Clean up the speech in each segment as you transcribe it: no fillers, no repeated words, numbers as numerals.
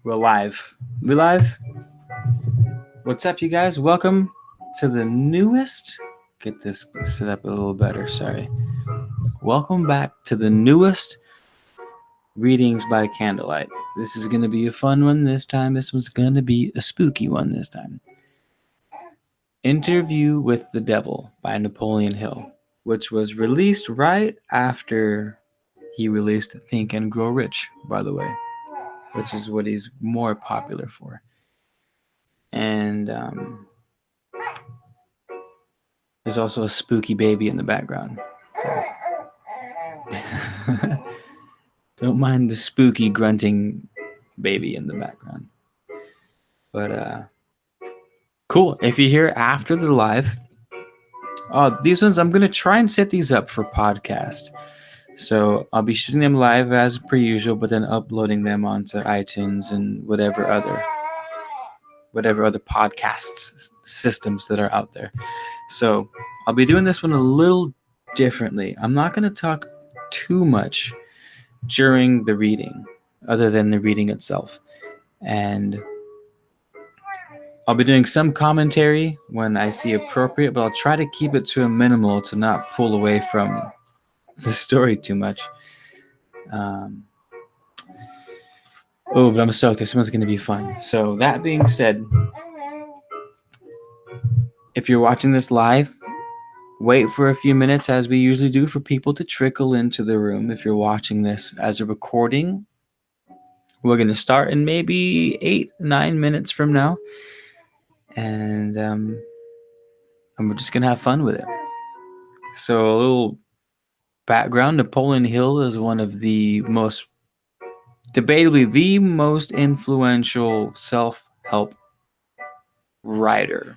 We're live. We live? What's up, you guys? Welcome to the newest. Get this set up a little better. Sorry. Welcome back to the newest readings by Candlelight. This is going to be a fun one this time. This one's going to be a spooky one this time. Interview with the Devil by Napoleon Hill, which was released right after he released Think and Grow Rich, by the way, which is what he's more popular for. And there's also a spooky baby in the background. So. Don't mind the spooky grunting baby in the background. But cool. If you're here after the live, these ones, I'm going to try and set these up for podcast. So I'll be shooting them live as per usual, but then uploading them onto iTunes and whatever other podcast systems that are out there. So I'll be doing this one a little differently. I'm not going to talk too much during the reading, other than the reading itself. And I'll be doing some commentary when I see appropriate, but I'll try to keep it to a minimal to not pull away from the story too much. But I'm stoked. This one's going to be fun. So that being said, if you're watching this live, wait for a few minutes, as we usually do, for people to trickle into the room. If you're watching this as a recording, we're going to start in maybe 8-9 minutes from now. And we're just going to have fun with it. So a little background. Napoleon Hill is one of the debatably the most influential self-help writer,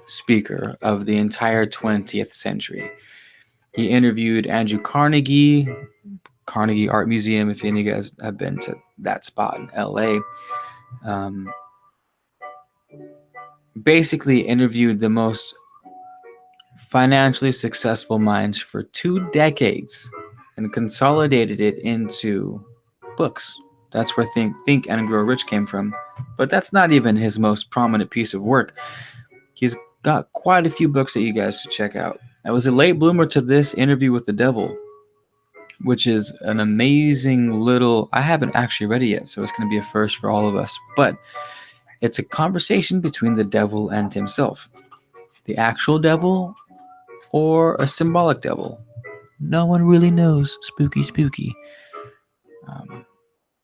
speaker of the entire 20th century. He interviewed Andrew Carnegie Art Museum, if any of you guys have been to that spot in LA. Basically interviewed the most financially successful minds for 2 decades and consolidated it into books. That's where Think and Grow Rich came from. But that's not even his most prominent piece of work. He's got quite a few books that you guys should check out. I was a late bloomer to this Interview with the Devil, which is an amazing little... I haven't actually read it yet, so it's going to be a first for all of us. But it's a conversation between the devil and himself. The actual devil or a symbolic devil. No one really knows. Spooky.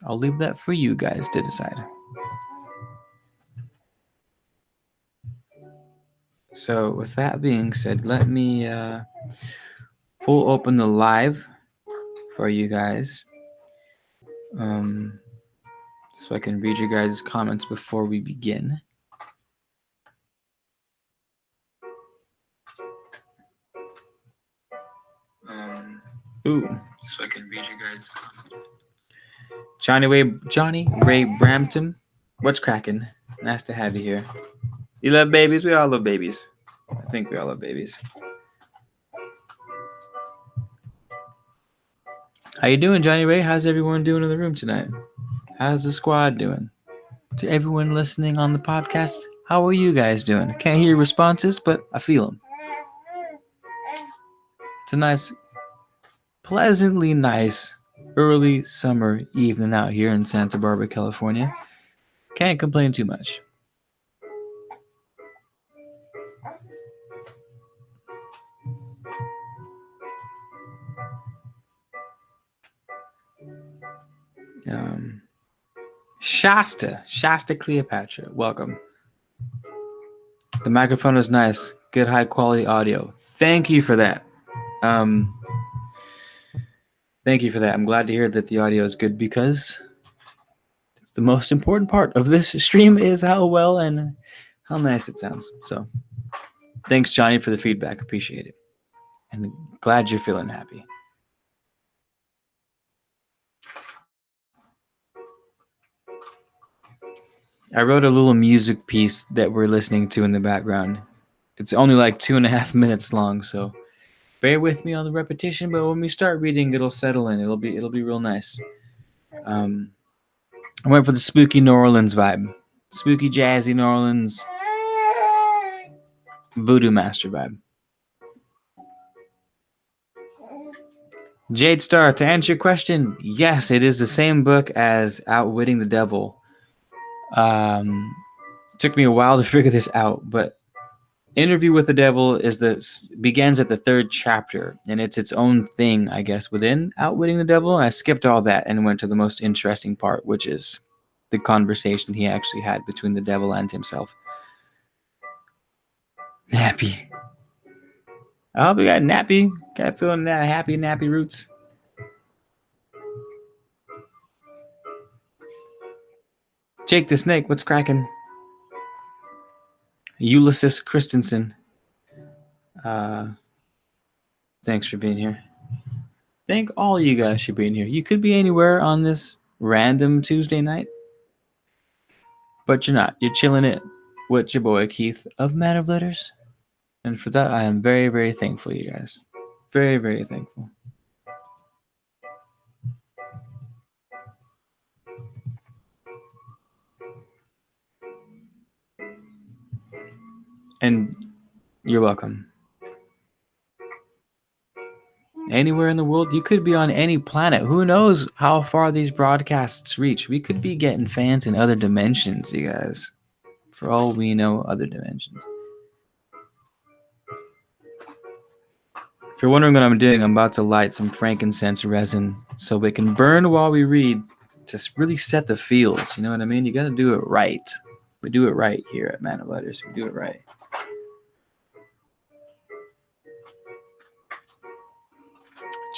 I'll leave that for you guys to decide. So with that being said, let me pull open the live for you guys, so I can read your guys' comments before we begin. So I can read your guys' comments. Johnny Ray Brampton, what's cracking? Nice to have you here. You love babies? We all love babies. I think we all love babies. How you doing, Johnny Ray? How's everyone doing in the room tonight? How's the squad doing? To everyone listening on the podcast, how are you guys doing? Can't hear responses, but I feel them. It's a nice, pleasantly nice early summer evening out here in Santa Barbara, California. Can't complain too much. Shasta Cleopatra, welcome. The microphone is nice, good high quality audio. Thank you for that. Thank you for that. I'm glad to hear that the audio is good, because it's the most important part of this stream, is how well and how nice it sounds. So thanks, Johnny, for the feedback. Appreciate it. And glad you're feeling happy. I wrote a little music piece that we're listening to in the background. It's only like 2.5 minutes long, so Bear with me on the repetition, but when we start reading, it'll settle in. It'll be real nice. I went for the spooky New Orleans vibe, spooky jazzy New Orleans voodoo master vibe. Jade Star, to answer your question, yes, it is the same book as Outwitting the Devil. Took me a while to figure this out, but Interview with the Devil begins at the 3rd chapter, and it's its own thing, I guess, within Outwitting the Devil. I skipped all that and went to the most interesting part, which is the conversation he actually had between the devil and himself. Nappy. I hope you got nappy. Got feeling that happy nappy roots. Jake the Snake, what's cracking? Ulysses Christensen. Thanks for being here. Thank all you guys for being here. You could be anywhere on this random Tuesday night, but you're not. You're chilling it with your boy Keith of Man of Letters. And for that, I am very, very thankful, you guys. Very, very thankful. And you're welcome. Anywhere in the world, you could be on any planet. Who knows how far these broadcasts reach? We could be getting fans in other dimensions, you guys. For all we know, other dimensions. If you're wondering what I'm doing, I'm about to light some frankincense resin so we can burn while we read to really set the feels. You know what I mean? You got to do it right. We do it right here at Man of Letters. We do it right.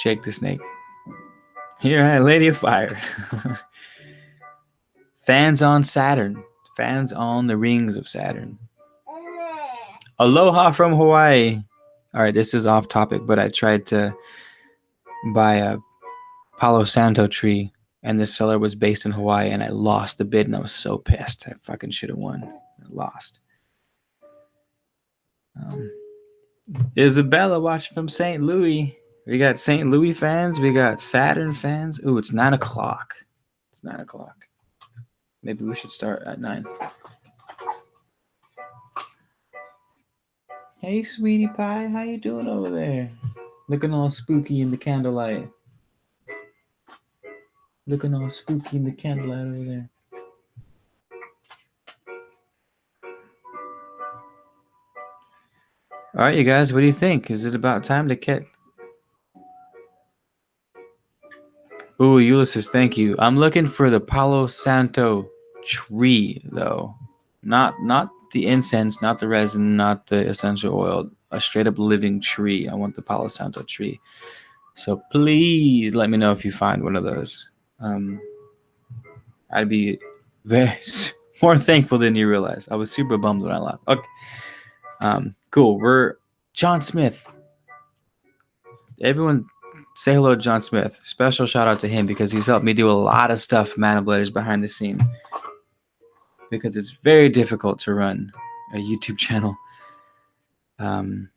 Jake the Snake. Here, Lady of Fire. Fans on Saturn. Fans on the rings of Saturn. Aloha from Hawaii. All right, this is off topic, but I tried to buy a Palo Santo tree, and the seller was based in Hawaii, and I lost the bid, and I was so pissed. I fucking should have won. I lost. Isabella watching from St. Louis. We got St. Louis fans. We got Saturn fans. Ooh, it's 9 o'clock. It's 9 o'clock. Maybe we should start at 9. Hey, sweetie pie. How you doing over there? Looking all spooky in the candlelight. Looking all spooky in the candlelight over there. All right, you guys. What do you think? Is it about time to get... Ooh, Ulysses, thank you. I'm looking for the Palo Santo tree, though. Not the incense, not the resin, not the essential oil. A straight up living tree. I want the Palo Santo tree. So please let me know if you find one of those. I'd be very more thankful than you realize. I was super bummed when I lost. Okay. Cool. We're John Smith. Everyone say hello to John Smith. Special shout out to him because he's helped me do a lot of stuff, Man of Letters, behind the scene. Because it's very difficult to run a YouTube channel. And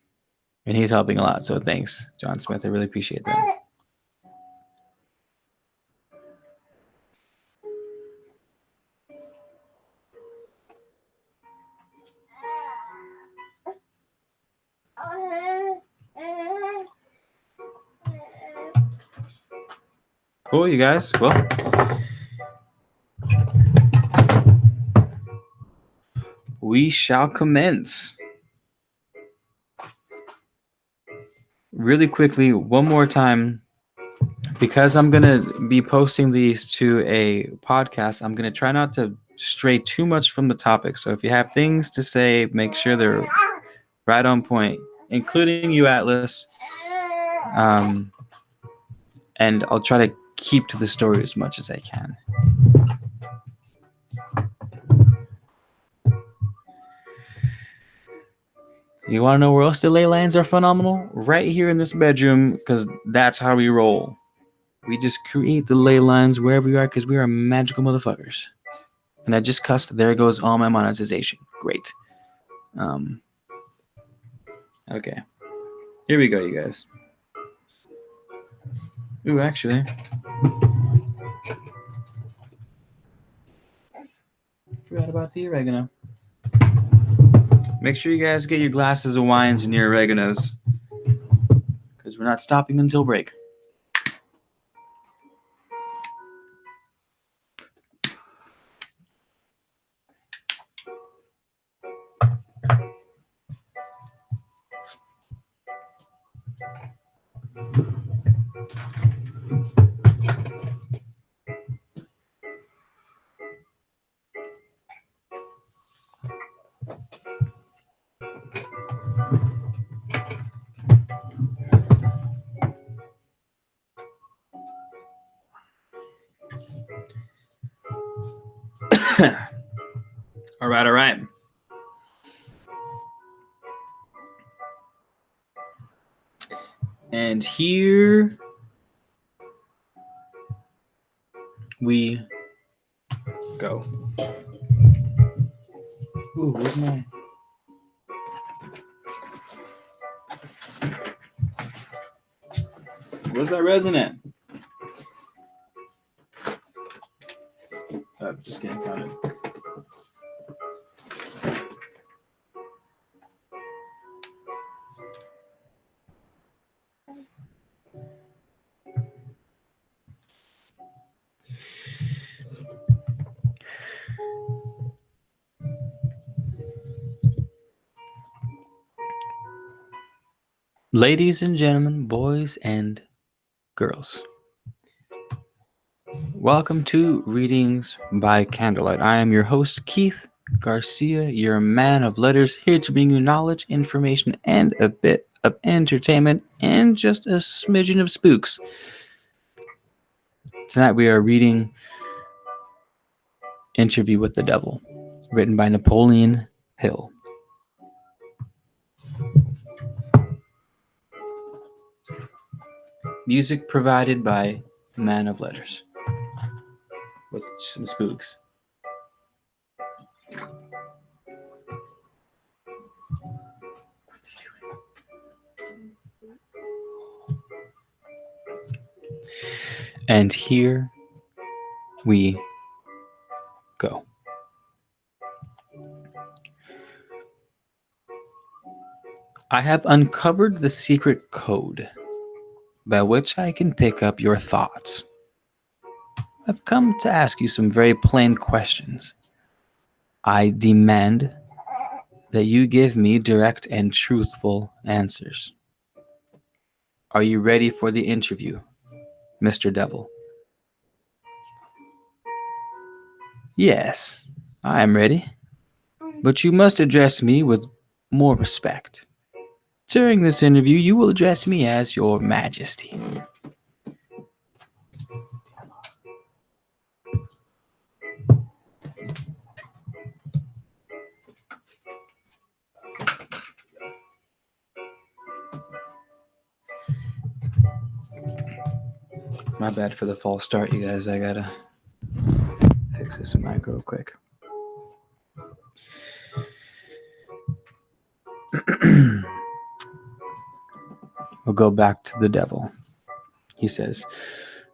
he's helping a lot. So thanks, John Smith. I really appreciate that. Cool, you guys. Well, we shall commence. Really quickly, one more time, because I'm going to be posting these to a podcast, I'm going to try not to stray too much from the topic. So if you have things to say, make sure they're right on point, including you, Atlas. And I'll try to keep to the story as much as I can. You want to know where else the ley lines are phenomenal? Right here in this bedroom, because that's how we roll. We just create the ley lines wherever we are because we are magical motherfuckers. And I just cussed. There goes all my monetization. Great. Okay. Here we go, you guys. Ooh, actually, forgot about the oregano. Make sure you guys get your glasses of wines and your oreganos, because we're not stopping until break. All right, all right. And here we go. Ooh, where's my... Where's my resonant? Oh, just getting counted. Ladies and gentlemen, boys and girls, welcome to Readings by Candlelight. I am your host, Keith Garcia, your man of letters, here to bring you knowledge, information, and a bit of entertainment, and just a smidgen of spooks. Tonight we are reading Interview with the Devil, written by Napoleon Hill. Music provided by Man of Letters, with some spooks. What's he doing? And here we go. I have uncovered the secret code by which I can pick up your thoughts. I've come to ask you some very plain questions. I demand that you give me direct and truthful answers. Are you ready for the interview, Mr. Devil? Yes, I am ready. But you must address me with more respect. During this interview, you will address me as Your Majesty. My bad for the false start, you guys. I gotta fix this mic real quick. We'll go back to the devil. He says,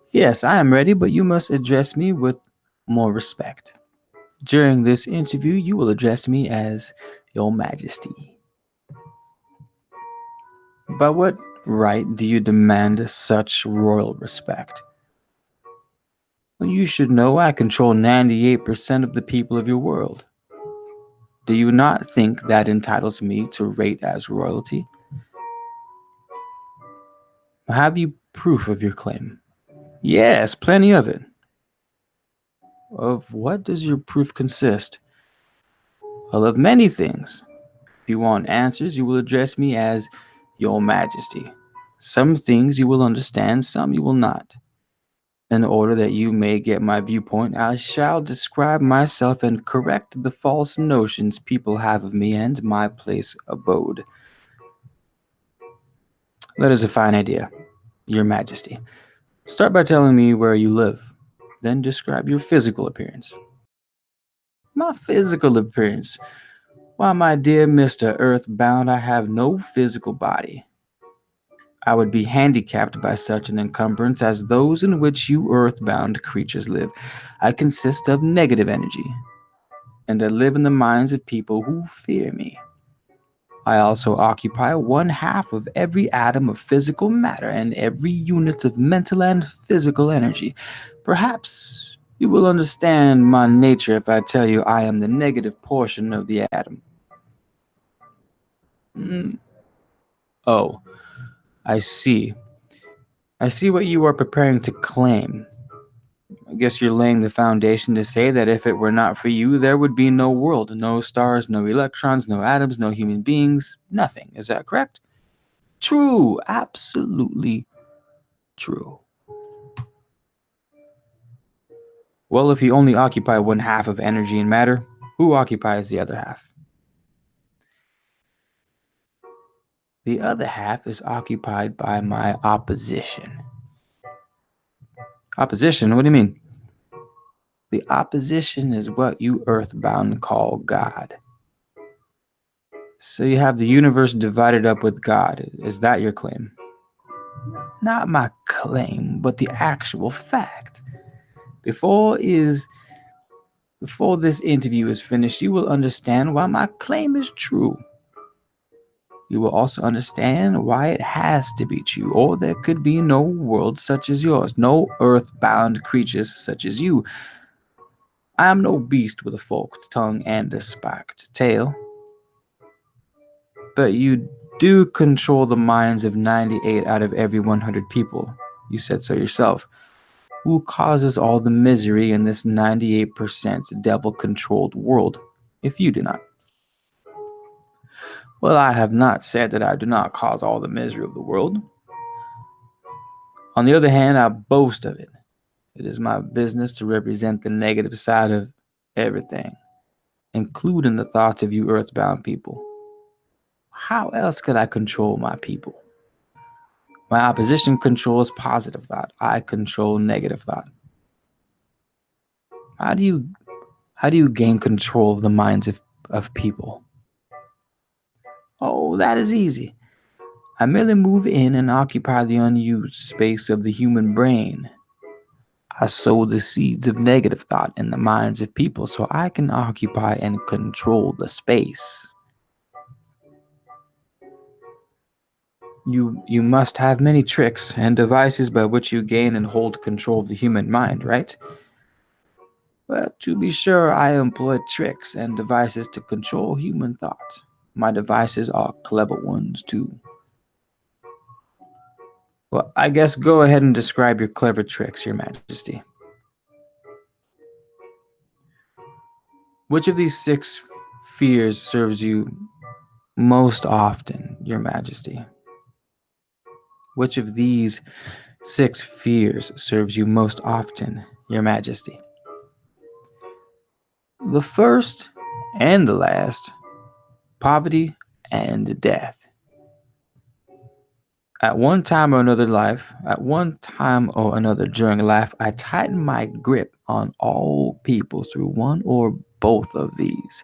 yes, I am ready, but you must address me with more respect. During this interview, you will address me as Your Majesty. By what right do you demand such royal respect? Well, you should know I control 98% of the people of your world. Do you not think that entitles me to rate as royalty? Have you proof of your claim? Yes, plenty of it. Of what does your proof consist? Well, of many things. If you want answers, you will address me as Your Majesty. Some things you will understand, some you will not. In order that you may get my viewpoint, I shall describe myself and correct the false notions people have of me and my place abode. That is a fine idea, Your Majesty. Start by telling me where you live, then describe your physical appearance. My physical appearance? Why, my dear Mr. Earthbound, I have no physical body. I would be handicapped by such an encumbrance as those in which you earthbound creatures live. I consist of negative energy, and I live in the minds of people who fear me. I also occupy one half of every atom of physical matter and every unit of mental and physical energy. Perhaps you will understand my nature if I tell you I am the negative portion of the atom. Mm. Oh, I see. I see what you are preparing to claim. I guess you're laying the foundation to say that if it were not for you, there would be no world, no stars, no electrons, no atoms, no human beings, nothing. Is that correct? True, absolutely true. Well, if you only occupy one half of energy and matter, who occupies the other half? The other half is occupied by my opposition. Opposition? What do you mean? The opposition is what you earthbound call God. So you have the universe divided up with God. Is that your claim? Not my claim, but the actual fact. Before is before this interview is finished, you will understand why my claim is true. You will also understand why it has to be true, or there could be no world such as yours, no earthbound creatures such as you. I am no beast with a forked tongue and a spiked tail. But you do control the minds of 98 out of every 100 people. You said so yourself. Who causes all the misery in this 98% devil controlled world if you do not? Well, I have not said that I do not cause all the misery of the world. On the other hand, I boast of it. It is my business to represent the negative side of everything, including the thoughts of you earthbound people. How else could I control my people? My opposition controls positive thought. I control negative thought. How do you how do you gain control of the minds of people? Oh, that is easy. I merely move in and occupy the unused space of the human brain. I sow the seeds of negative thought in the minds of people so I can occupy and control the space. You must have many tricks and devices by which you gain and hold control of the human mind, right? Well, to be sure, I employ tricks and devices to control human thought. My devices are clever ones, too. Well, I guess go ahead and describe your clever tricks, Your Majesty. Which of these six fears serves you most often, Your Majesty? Which of these six fears serves you most often, Your Majesty? The first and the last, poverty and death. At one time or another during life, I tighten my grip on all people through one or both of these.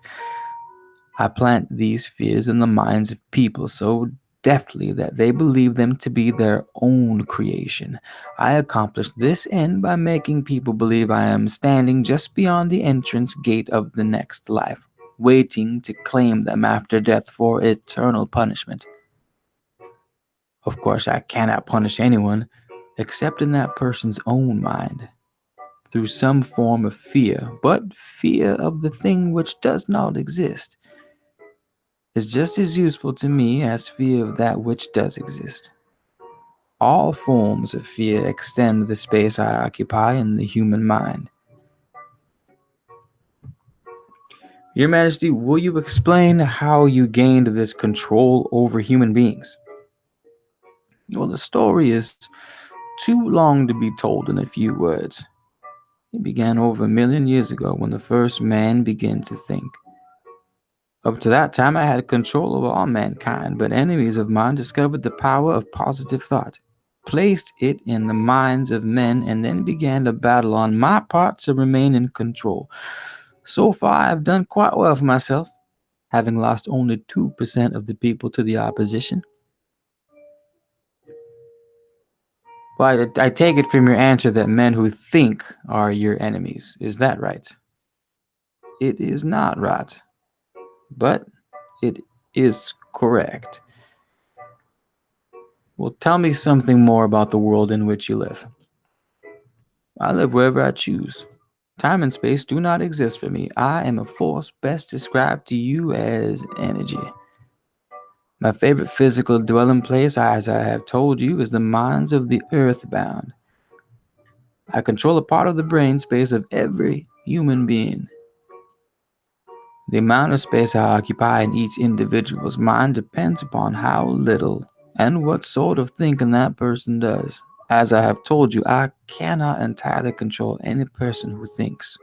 I plant these fears in the minds of people so deftly that they believe them to be their own creation. I accomplish this end by making people believe I am standing just beyond the entrance gate of the next life, waiting to claim them after death for eternal punishment. Of course, I cannot punish anyone except in that person's own mind, through some form of fear, but fear of the thing which does not exist is just as useful to me as fear of that which does exist. All forms of fear extend the space I occupy in the human mind. Your Majesty, will you explain how you gained this control over human beings? Well, the story is too long to be told in a few words. It began over 1,000,000 years ago when the first man began to think. Up to that time, I had control over all mankind, but enemies of mine discovered the power of positive thought, placed it in the minds of men, and then began a battle on my part to remain in control. So far, I have done quite well for myself, having lost only 2% of the people to the opposition. Well, I take it from your answer that men who think are your enemies. Is that right? It is not right, but it is correct. Well, tell me something more about the world in which you live. I live wherever I choose. Time and space do not exist for me. I am a force best described to you as energy. My favorite physical dwelling place, as I have told you, is the minds of the earthbound. I control a part of the brain space of every human being. The amount of space I occupy in each individual's mind depends upon how little and what sort of thinking that person does. As I have told you, I cannot entirely control any person who thinks.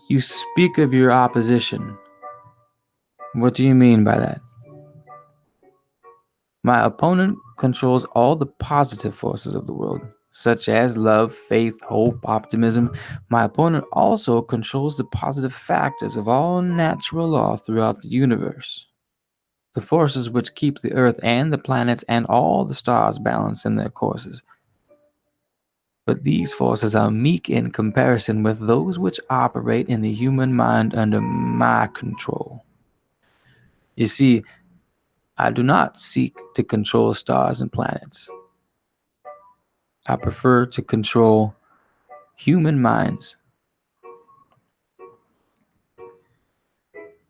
You speak of your opposition. What do you mean by that? My opponent controls all the positive forces of the world, such as love, faith, hope, optimism. My opponent also controls the positive factors of all natural law throughout the universe. The forces which keep the earth and the planets and all the stars balanced in their courses. But these forces are meek in comparison with those which operate in the human mind under my control. You see, I do not seek to control stars and planets. I prefer to control human minds.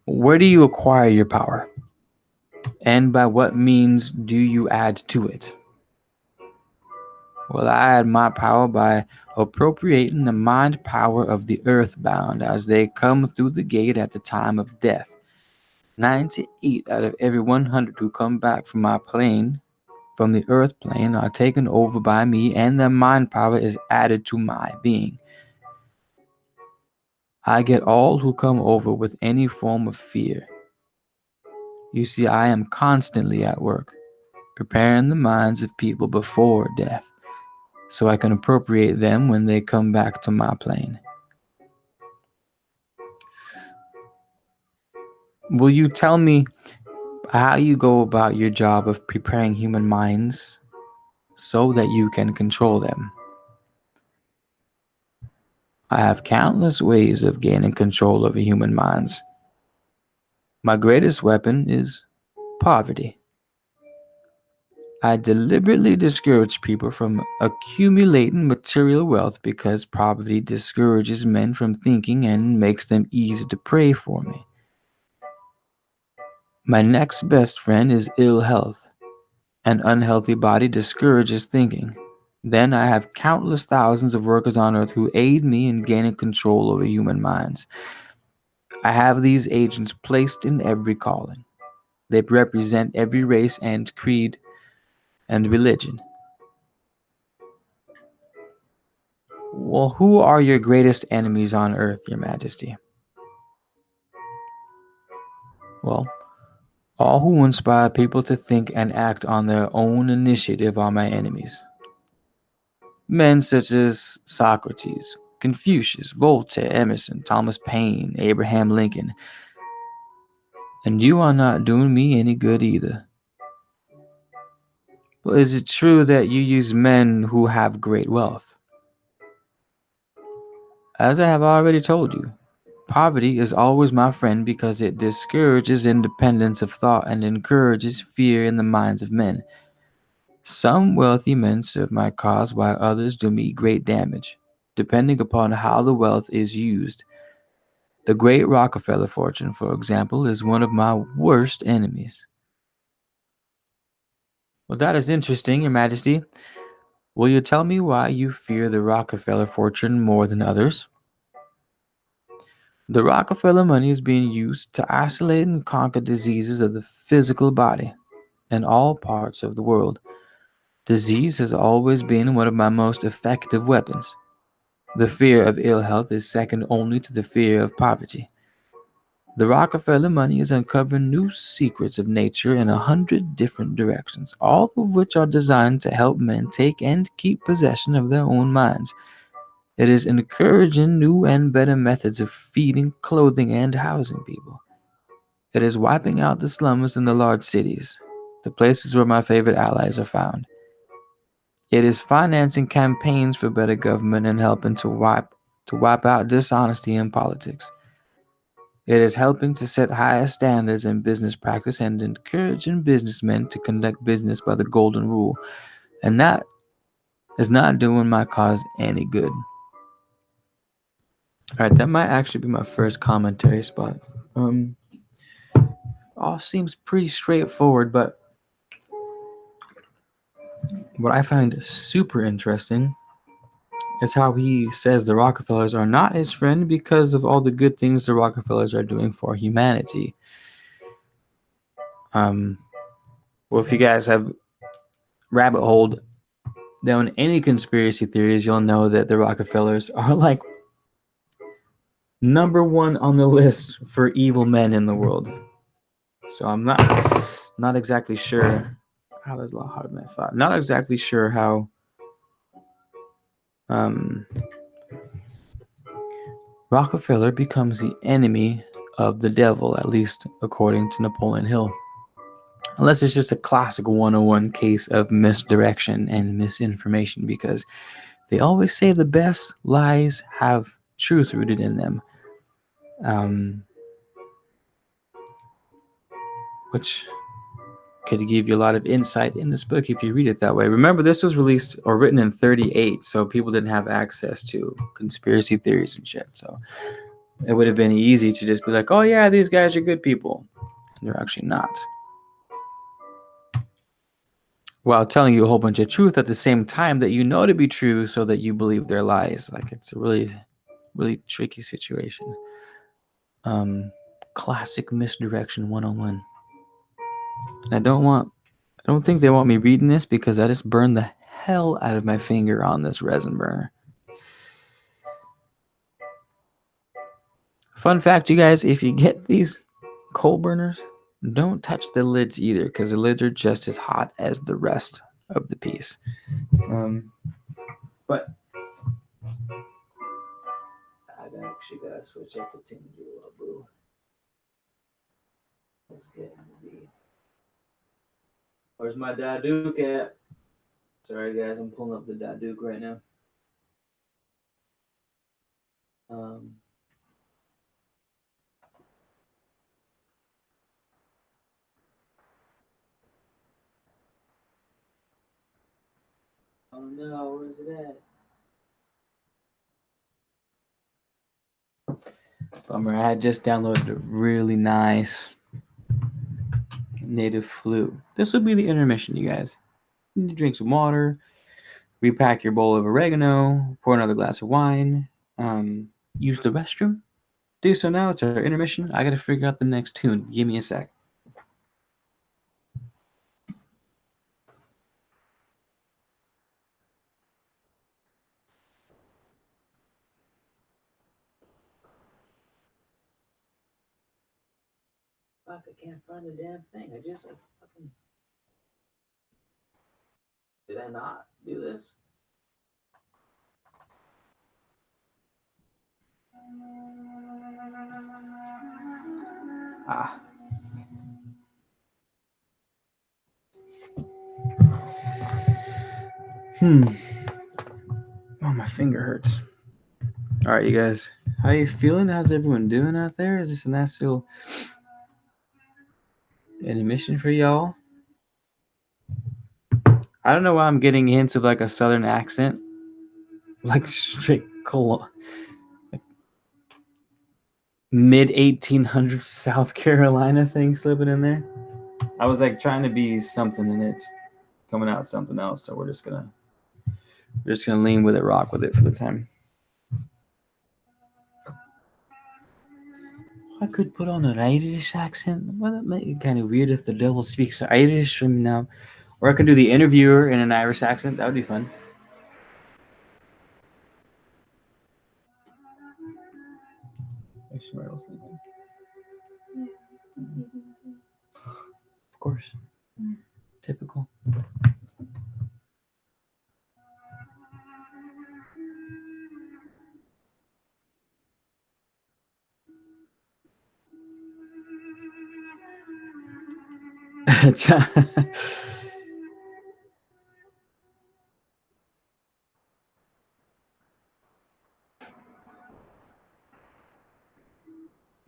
Where do you acquire your power? And by what means do you add to it? Well, I add my power by appropriating the mind power of the earthbound as they come through the gate at the time of death. 98 out of every 100 who come back from my plane, from the earth plane, are taken over by me, and their mind power is added to my being. I get all who come over with any form of fear. You see, I am constantly at work, preparing the minds of people before death, so I can appropriate them when they come back to my plane. Will you tell me how you go about your job of preparing human minds so that you can control them? I have countless ways of gaining control over human minds. My greatest weapon is poverty. I deliberately discourage people from accumulating material wealth because poverty discourages men from thinking and makes them easy to prey for me. My next best friend is ill health. An unhealthy body discourages thinking. Then I have countless thousands of workers on earth who aid me in gaining control over human minds. I have these agents placed in every calling. They represent every race and creed and religion. Well, who are your greatest enemies on earth, Your Majesty? Well, all who inspire people to think and act on their own initiative are my enemies. Men such as Socrates, Confucius, Voltaire, Emerson, Thomas Paine, Abraham Lincoln. And you are not doing me any good either. Well, is it true that you use men who have great wealth? As I have already told you, poverty is always my friend because it discourages independence of thought and encourages fear in the minds of men. Some wealthy men serve my cause while others do me great damage, depending upon how the wealth is used. The great Rockefeller fortune, for example, is one of my worst enemies. Well, that is interesting, Your Majesty. Will you tell me why you fear the Rockefeller fortune more than others? The Rockefeller money is being used to isolate and conquer diseases of the physical body in all parts of the world. Disease has always been one of my most effective weapons. The fear of ill health is second only to the fear of poverty. The Rockefeller money is uncovering new secrets of nature in 100 different directions, all of which are designed to help men take and keep possession of their own minds. It is encouraging new and better methods of feeding, clothing, and housing people. It is wiping out the slums in the large cities. the places where my favorite allies are found. It is financing campaigns for better government and helping to wipe out dishonesty in politics. It is helping to set higher standards in business practice and encouraging businessmen to conduct business by the golden rule. And that is not doing my cause any good. Alright, that might actually be my first commentary spot. All seems pretty straightforward, but what I find super interesting is how he says the Rockefellers are not his friend because of all the good things the Rockefellers are doing for humanity. Well, if you guys have rabbit holed down any conspiracy theories, you'll know that the Rockefellers are like number one on the list for evil men in the world. So I'm not exactly sure how is hard my thought. Not exactly sure how Rockefeller becomes the enemy of the devil, at least according to Napoleon Hill. Unless it's just a classic 101 case of misdirection and misinformation, because they always say the best lies have truth rooted in them. Which could give you a lot of insight in this book if you read it that way. Remember, this was released or written in 38, so people didn't have access to conspiracy theories and shit. So it would have been easy to just be like, oh yeah, these guys are good people. And they're actually not. While telling you a whole bunch of truth at the same time that you know to be true so that you believe their lies. Like, it's a really, really tricky situation. Classic misdirection 101. And I don't think they want me reading this because I just burned the hell out of my finger on this resin burner. Fun fact, you guys, if you get these coal burners, don't touch the lids either, because the lids are just as hot as the rest of the piece. But I've actually got to switch up the tin boo. Let's get into the... Where's my Daduke at? Sorry guys, I'm pulling up the Daduke right now. Oh no, where's it at? Bummer, I had just downloaded a really nice native flute. This will be the intermission, you guys. You need to drink some water, repack your bowl of oregano, pour another glass of wine, use the restroom. Do so now. It's our intermission. I gotta figure out the next tune. Give me a sec. Fuck, I can't find the damn thing. I fucking... Did I not do this? Ah. Oh, my finger hurts. All right, you guys. How you feeling? How's everyone doing out there? Is this a nice little intermission for y'all? I don't know why I'm getting hints of like a southern accent. Like straight mid 1800s South Carolina thing slipping in there. I was like trying to be something and it's coming out something else. So we're just gonna lean with it, rock with it for the time. I could put on an Irish accent. Well, that might be kind of weird if the devil speaks Irish from now. Or I could do the interviewer in an Irish accent. That would be fun. Of course. Typical.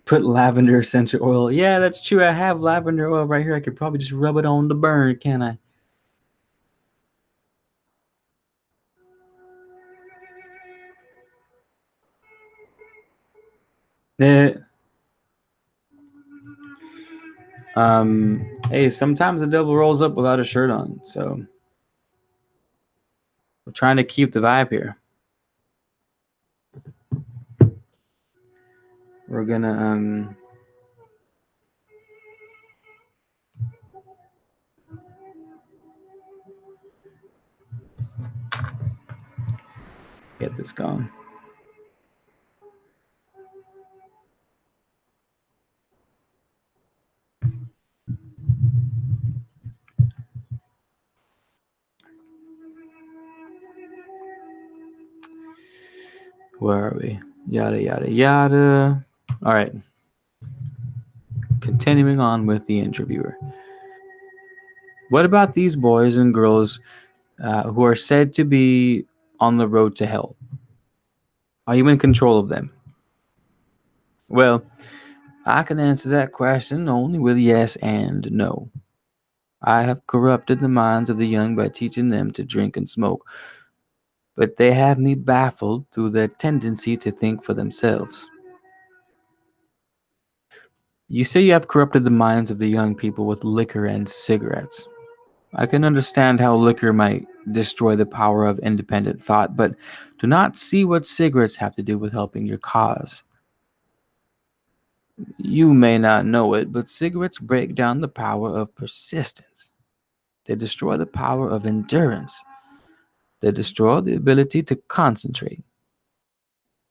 Put lavender essential oil. Yeah, that's true. I have lavender oil right here. I could probably just rub it on the burn, can I? Eh. Hey, sometimes the devil rolls up without a shirt on, so we're trying to keep the vibe here. We're gonna get this going. Where are we? Yada yada yada. All right. Continuing on with the interviewer. What about these boys and girls who are said to be on the road to hell? Are you in control of them? Well, I can answer that question only with yes and no. I have corrupted the minds of the young by teaching them to drink and smoke, but they have me baffled through their tendency to think for themselves. You say you have corrupted the minds of the young people with liquor and cigarettes. I can understand how liquor might destroy the power of independent thought, but do not see what cigarettes have to do with helping your cause. You may not know it, but cigarettes break down the power of persistence. They destroy the power of endurance. They destroy the ability to concentrate.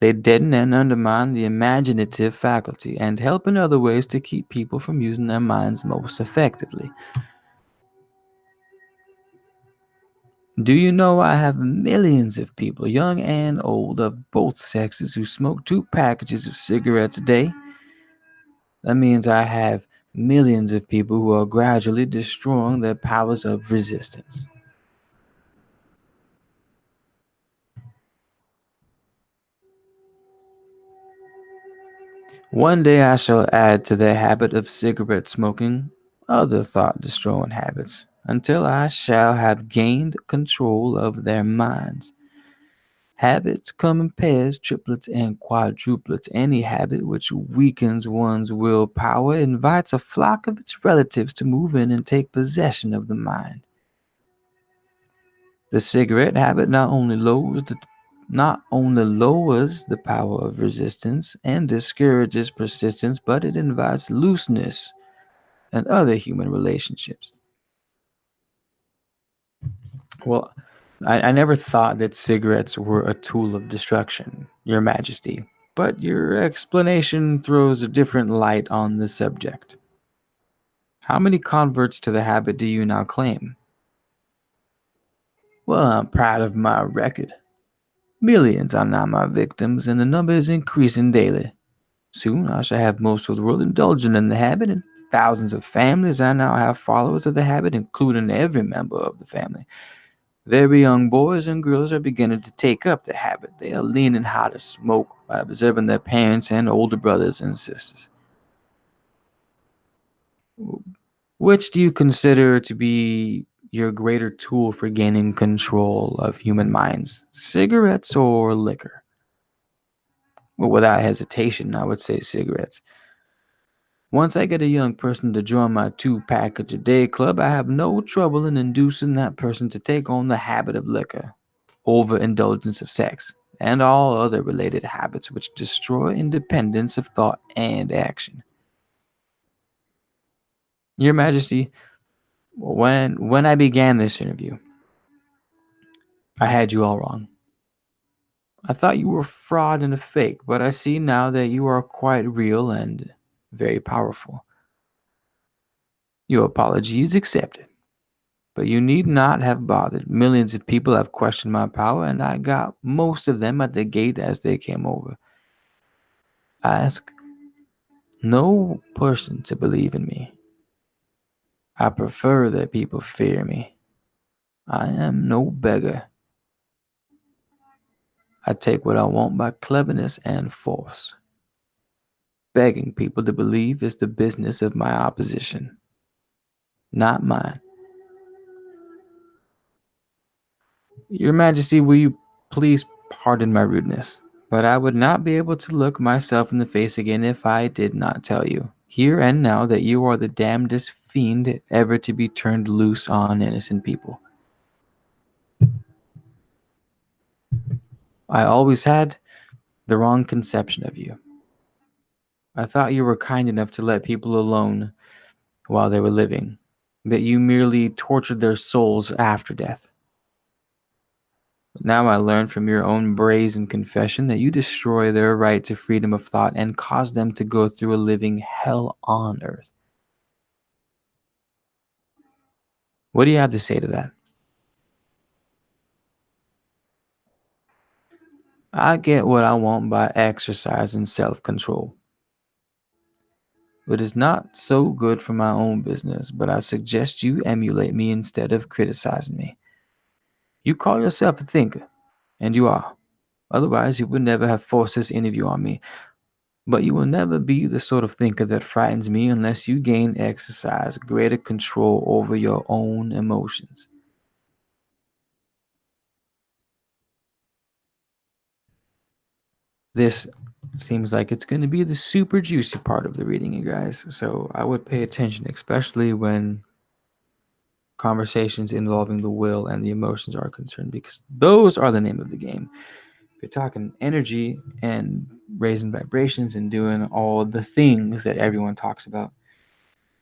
They deaden and undermine the imaginative faculty and help in other ways to keep people from using their minds most effectively. Do you know I have millions of people, young and old, of both sexes, who smoke 2 packages of cigarettes a day? That means I have millions of people who are gradually destroying their powers of resistance. One day I shall add to their habit of cigarette smoking other thought destroying habits until I shall have gained control of their minds. Habits come in pairs, triplets, and quadruplets. Any habit which weakens one's willpower invites a flock of its relatives to move in and take possession of the mind. The cigarette habit not only lowers the power of resistance and discourages persistence, but it invites looseness and other human relationships. Well, I never thought that cigarettes were a tool of destruction, Your Majesty, but your explanation throws a different light on the subject. How many converts to the habit do you now claim? Well, I'm proud of my record. Millions are now my victims, and the number is increasing daily. Soon I shall have most of the world indulging in the habit, and thousands of families I now have followers of the habit, including every member of the family. Very young boys and girls are beginning to take up the habit. They are learning how to smoke by observing their parents and older brothers and sisters. Which do you consider to be your greater tool for gaining control of human minds, cigarettes or liquor? Well, without hesitation, I would say cigarettes. Once I get a young person to join my 2 package a day club, I have no trouble in inducing that person to take on the habit of liquor, overindulgence of sex, and all other related habits which destroy independence of thought and action. Your Majesty, when I began this interview, I had you all wrong. I thought you were a fraud and a fake, but I see now that you are quite real and very powerful. Your apology is accepted. But you need not have bothered. Millions of people have questioned my power, and I got most of them at the gate as they came over. I ask no person to believe in me. I prefer that people fear me. I am no beggar. I take what I want by cleverness and force. Begging people to believe is the business of my opposition, not mine. Your Majesty, will you please pardon my rudeness? But I would not be able to look myself in the face again if I did not tell you, here and now, that you are the damnedest fiend ever to be turned loose on innocent people. I always had the wrong conception of you. I thought you were kind enough to let people alone while they were living, that you merely tortured their souls after death. But now I learn from your own brazen confession that you destroy their right to freedom of thought and cause them to go through a living hell on earth. What do you have to say to that? I get what I want by exercising self-control. It is not so good for my own business, but I suggest you emulate me instead of criticizing me. You call yourself a thinker, and you are. Otherwise, you would never have forced this interview on me. But you will never be the sort of thinker that frightens me unless you exercise greater control over your own emotions. This seems like it's going to be the super juicy part of the reading, you guys. So I would pay attention, especially when conversations involving the will and the emotions are concerned, because those are the name of the game. If you're talking energy and raising vibrations and doing all the things that everyone talks about,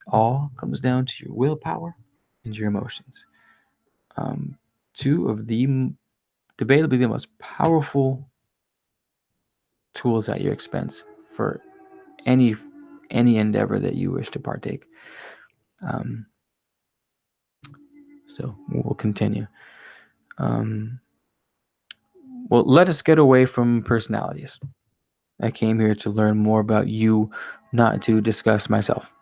all comes down to your willpower and your emotions. Um, Two of the debatably the most powerful tools at your expense for any any endeavor that you wish to partake. Um, so we'll continue. Um, well, let us get away from personalities. I came here to learn more about you, not to discuss myself.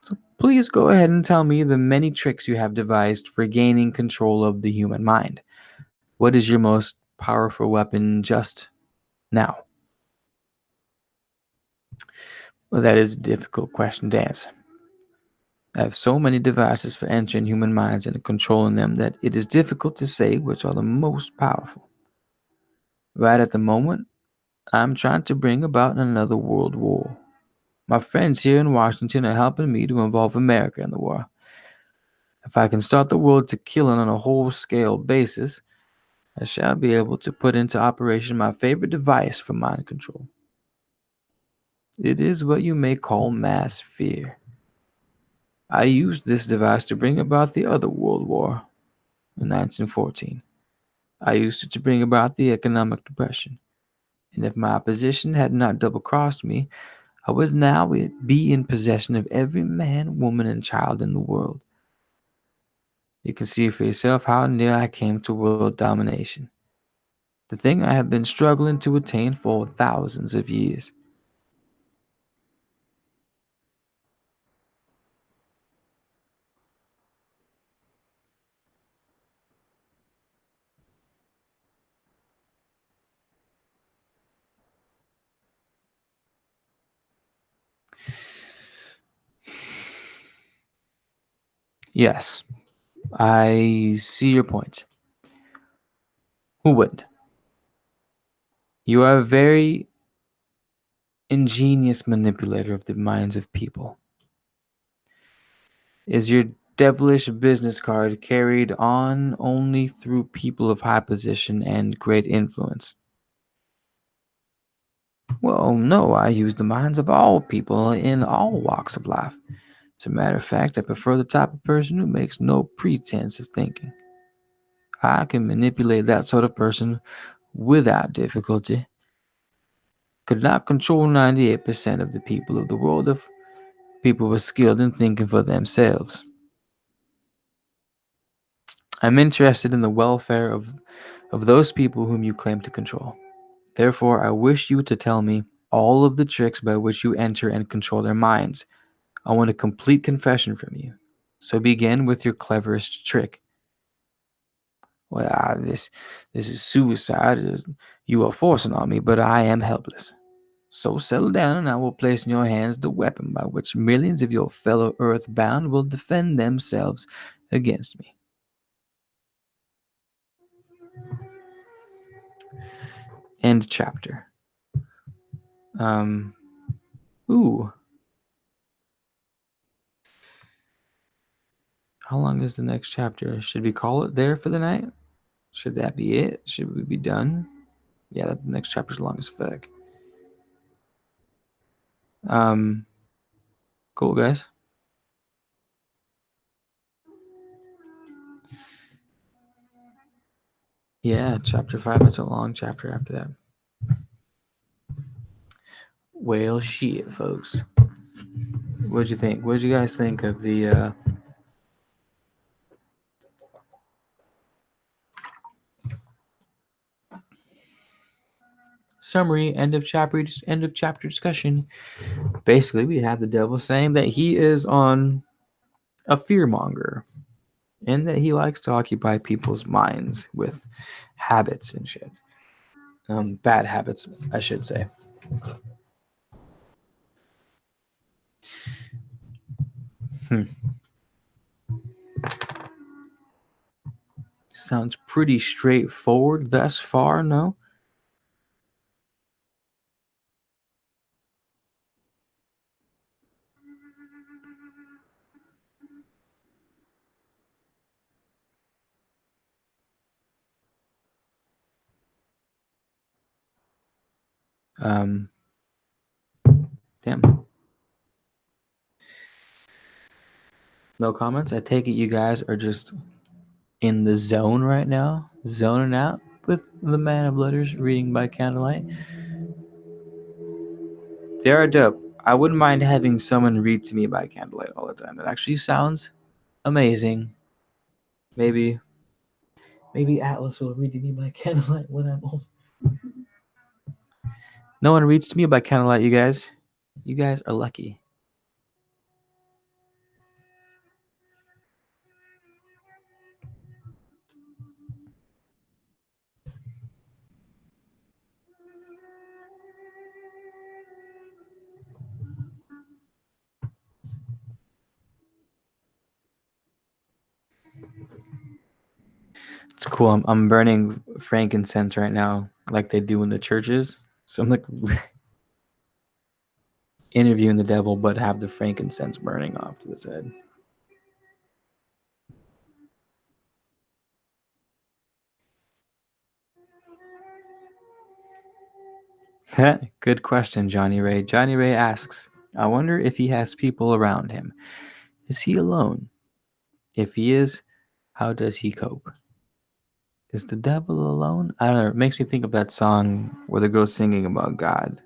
So please go ahead and tell me the many tricks you have devised for gaining control of the human mind. What is your most powerful weapon just now? Well, that is a difficult question to answer. I have so many devices for entering human minds and controlling them that it is difficult to say which are the most powerful. Right at the moment, I'm trying to bring about another world war. My friends here in Washington are helping me to involve America in the war. If I can start the world to killing on a whole scale basis, I shall be able to put into operation my favorite device for mind control. It is what you may call mass fear. I used this device to bring about the other World War in 1914. I used it to bring about the economic depression. And if my opposition had not double crossed me, I would now be in possession of every man, woman, and child in the world. You can see for yourself how near I came to world domination, the thing I have been struggling to attain for thousands of years. Yes, I see your point. Who wouldn't? You are a very ingenious manipulator of the minds of people. Is your devilish business card carried on only through people of high position and great influence? Well, no, I use the minds of all people in all walks of life. As a matter of fact, I prefer the type of person who makes no pretense of thinking. I can manipulate that sort of person without difficulty. Could not control 98% of the people of the world if people were skilled in thinking for themselves. I'm interested in the welfare of those people whom you claim to control. Therefore, I wish you to tell me all of the tricks by which you enter and control their minds. I want a complete confession from you. So begin with your cleverest trick. Well, this is suicide. You are forcing on me, but I am helpless. So settle down, and I will place in your hands the weapon by which millions of your fellow earthbound will defend themselves against me. End chapter. Um. Ooh. How long is the next chapter? Should we call it there for the night? Should that be it? Should we be done? Yeah, the next chapter's long as fuck. Um. Cool, guys. Yeah, chapter 5. That's a long chapter after that. Well, shit, folks. What'd you think? What'd you guys think of the summary, end of chapter discussion? Basically, we have the devil saying that he is on a fearmonger and that he likes to occupy people's minds with habits and shit. Bad habits, I should say. Sounds pretty straightforward thus far, no? Um, damn. No comments. I take it you guys are just in the zone right now, zoning out with the Man of Letters reading by candlelight. They are dope. I wouldn't mind having someone read to me by candlelight all the time. It actually sounds amazing. Maybe Atlas will read to me by candlelight when I'm old. No one reads to me by candlelight, you guys. You guys are lucky. It's cool. I'm burning frankincense right now, like they do in the churches. So I'm like interviewing the devil, but have the frankincense burning off to the side. Good question, Johnny Ray. Johnny Ray asks, I wonder if he has people around him. Is he alone? If he is, how does he cope? Is the devil alone? I don't know. It makes me think of that song where the girl's singing about God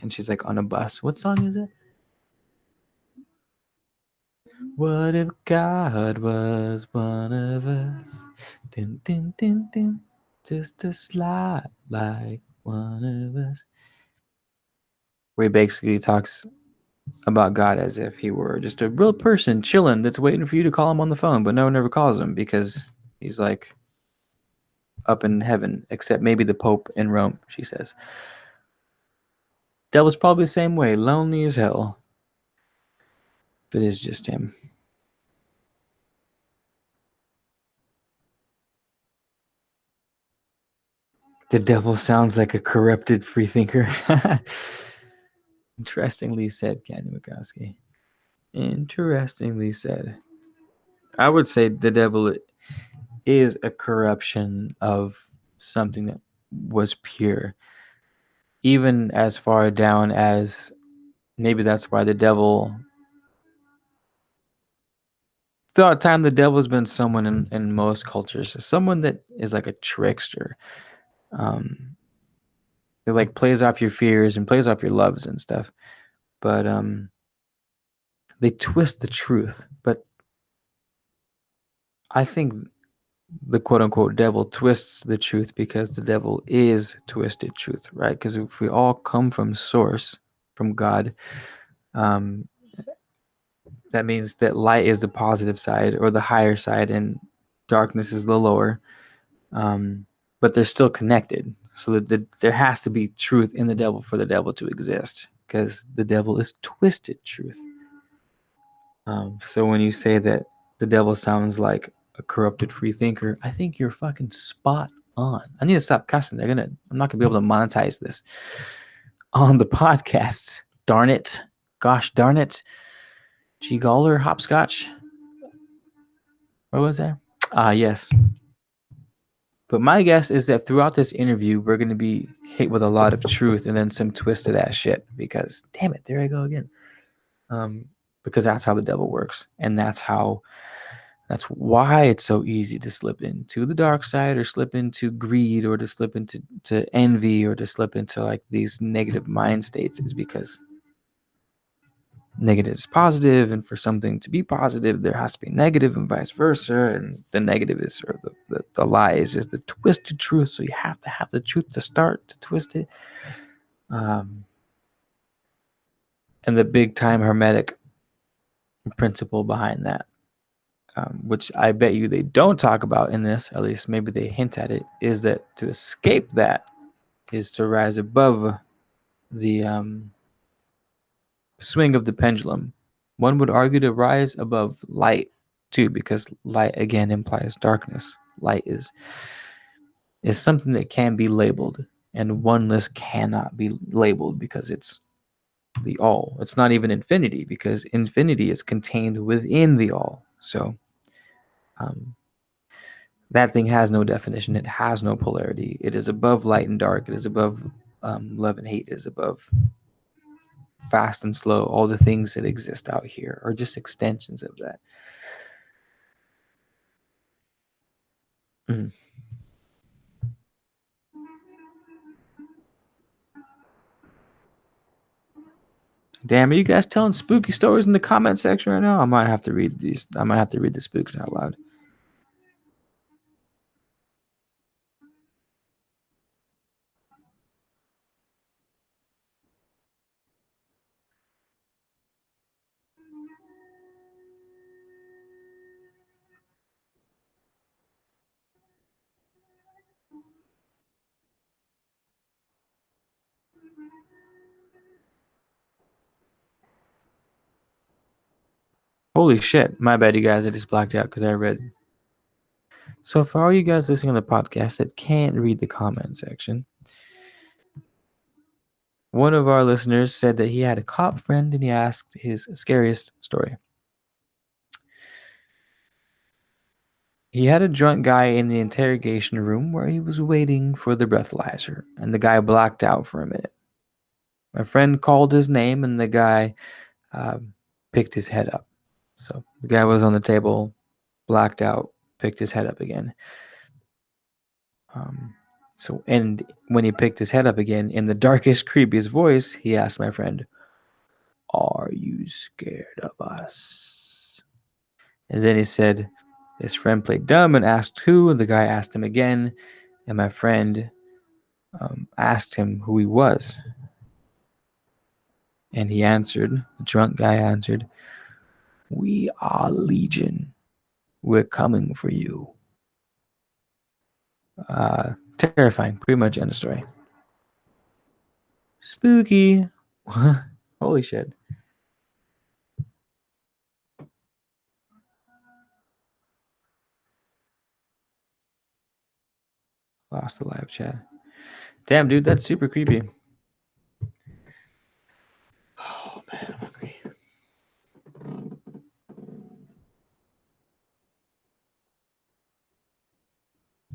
and she's like on a bus. What song is it? What if God was one of us? Dun, dun, dun, dun, just a slide like one of us. Where he basically talks about God as if he were just a real person chilling that's waiting for you to call him on the phone, but no one ever calls him because he's like up in heaven, except maybe the Pope in Rome, she says. Devil's probably the same way, lonely as hell. But it's just him. The devil sounds like a corrupted freethinker. Interestingly said, Candy Mikowski. Interestingly said. I would say the devil is a corruption of something that was pure. Even as far down as maybe that's why the devil. Throughout time, the devil has been someone in most cultures, someone that is like a trickster. It like plays off your fears and plays off your loves and stuff. But they twist the truth. But I think the quote unquote devil twists the truth because the devil is twisted truth, right? Because if we all come from source, from God, um, That means that light is the positive side or the higher side, and darkness is the lower. But they're still connected. So that there has to be truth in the devil for the devil to exist, because the devil is twisted truth. So when you say that the devil sounds like a corrupted free thinker, I think you're fucking spot on. I need to stop cussing. I'm not gonna be able to monetize this on the podcast. Darn it. Gosh darn it. G Gawler, hopscotch. What was that? Yes. But my guess is that throughout this interview, we're going to be hit with a lot of truth and then some twisted ass shit. Because, damn it, there I go again. Because that's how the devil works, and that's why it's so easy to slip into the dark side, or slip into greed, or to slip into envy, or to slip into like these negative mind states, is because negative is positive, and for something to be positive there has to be negative, and vice versa, and the negative is, or the lies is the twisted truth, so you have to have the truth to start to twist it. And the big time hermetic principle behind that, which I bet you they don't talk about in this, at least maybe they hint at it, is that to escape that is to rise above the swing of the pendulum. One would argue to rise above light too, because light again implies darkness. Light is something that can be labeled, and oneness cannot be labeled because it's the all. It's not even infinity, because infinity is contained within the all. So that thing has no definition. It has no polarity. It is above light and dark. It is above love and hate. It is above fast and slow. All the things that exist out here are just extensions of that. Mm. Damn, are you guys telling spooky stories in the comment section right now? I might have to read these. I might have to read the spooks out loud. Holy shit. My bad, you guys. I just blacked out because I read. So for all you guys listening on the podcast that can't read the comment section, one of our listeners said that he had a cop friend and he asked his scariest story. He had a drunk guy in the interrogation room where he was waiting for the breathalyzer, and the guy blacked out for a minute. My friend called his name, and the guy picked his head up. So the guy was on the table, blacked out, picked his head up again. And when he picked his head up again, in the darkest, creepiest voice, he asked my friend, "Are you scared of us?" And then he said, his friend played dumb and asked who, and the guy asked him again, and my friend asked him who he was. And he answered, the drunk guy answered, "We are Legion. We're coming for you." Terrifying. Pretty much end of story. Spooky. Holy shit. Lost the live chat. Damn, dude, that's super creepy. Oh, man, I'm hungry.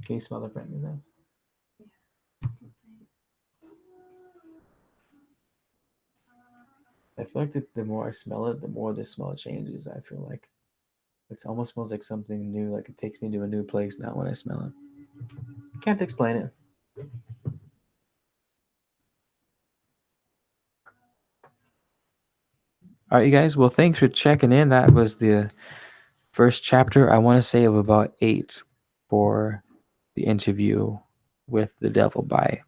Can you smell the frankincense? I feel like the more I smell it, the more the smell changes. I feel like it almost smells like something new. Like it takes me to a new place now when I smell it. Can't explain it. All right, you guys. Well, thanks for checking in. That was the first chapter, I want to say, of about 8 for the interview with the devil by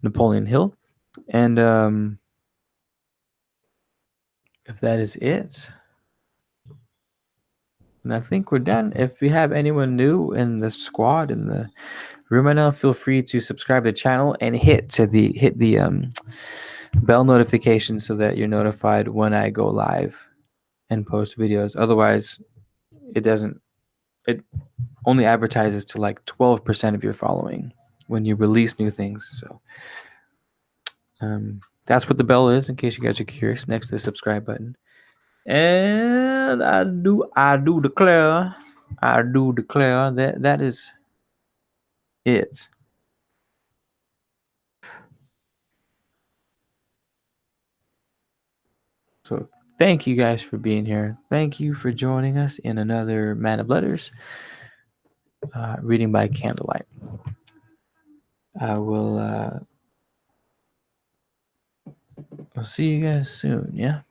Napoleon Hill. And if that is it, And I think we're done. If we have anyone new in the squad in the room right now, feel free to subscribe to the channel and hit the bell notification so that you're notified when I go live and post videos. Otherwise, it only advertises to like 12% of your following when you release new things. So that's what the bell is, in case you guys are curious, next to the subscribe button. And I do declare that that is it. So thank you guys for being here. Thank you for joining us in another Man of Letters, reading by Candlelight. I will I'll see you guys soon, yeah?